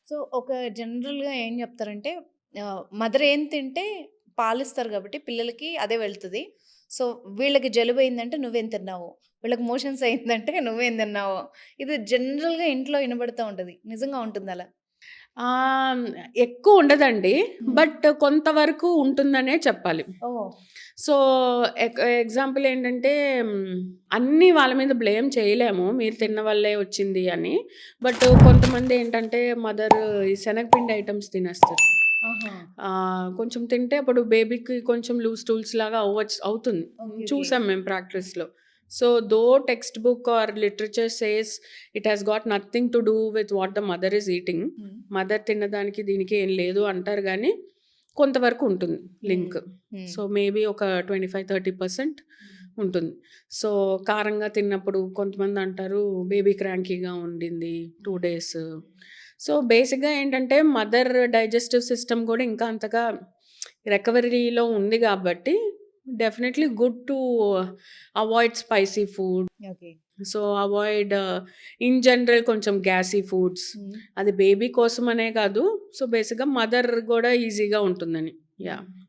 So, ఒక జనరల్‌గా ఏం జెప్తారంటే మదర్ ఏం తింటే పాలిస్తారు గాబట్టి పిల్లలకి అదే వెళ్తది. సో, వీళ్ళకి జలుబయిందంటే నువ్వేం తిన్నావు? వీళ్ళకి మోషన్స్ అయిందంటే నువ్వేం తిన్నావు? ఇది జనరల్‌గా ఇంట్లో ఇనబడుతా ఉంటది. నిజంగా ఉంటుందలా? ఆహ్, ఎక్కువుండదండి. హ్మ్. బట్ కొంతవరకు ఉంటుందనే చెప్పాలి. ఓహ్! సో, ఎగ్జాంపుల్ ఏంటంటే అన్నీ వాళ్ళ మీద బ్లేమ్ చేయలేము. మీరు హ్మ్. తిన్న వల్లే వచ్చింది అని. బట్ కొంతమందేంటంటే మదర్ ఈ శనగపిండి ఐటెమ్స్ తినేస్తారు. ఆహా! కొంచెం తింటే అప్పుడు బేబీకి కొంచెం లూజ్ స్టూల్స్ లాగా అవుతుంది. ఓకే. ఓకే. చూసాం మేము ప్రాక్టీస్‌లో. So, though textbook or literature says it has got nothing to do with what the mother is eating. Hmm. Mother తిన్నదానికి దీనికి ఏం లేదు అంటారు గానీ, కొంతవరకు ఉంటుంది హ్మ్. లింక్. హ్మ్. సో, మేబీ ఒక 25, 30% హ్మ్. ఉంటుంది. సో, కారంగా తిన్నప్పుడు కొంతమందంటారు బేబీ క్రాంకీగా ఉండింది 2 డేస్. సో, బేసిక్‌గా ఏంటంటే మదర్ డైజెస్టివ్ సిస్టమ్ గూడా ఇంకా అంతగా రికవరీలో ఉంది గాబట్టి definitely good to avoid spicy food. Okay. So, avoid in general కొంచెం గ్యాసీ ఫుడ్స్. హ్మ్. అది బేబీ కోసమనే కాదు. సో, బేసిక్‌గా మదర్ గూడా ఈజీగా ఉంటుందని. యాహ్! హ్మ్.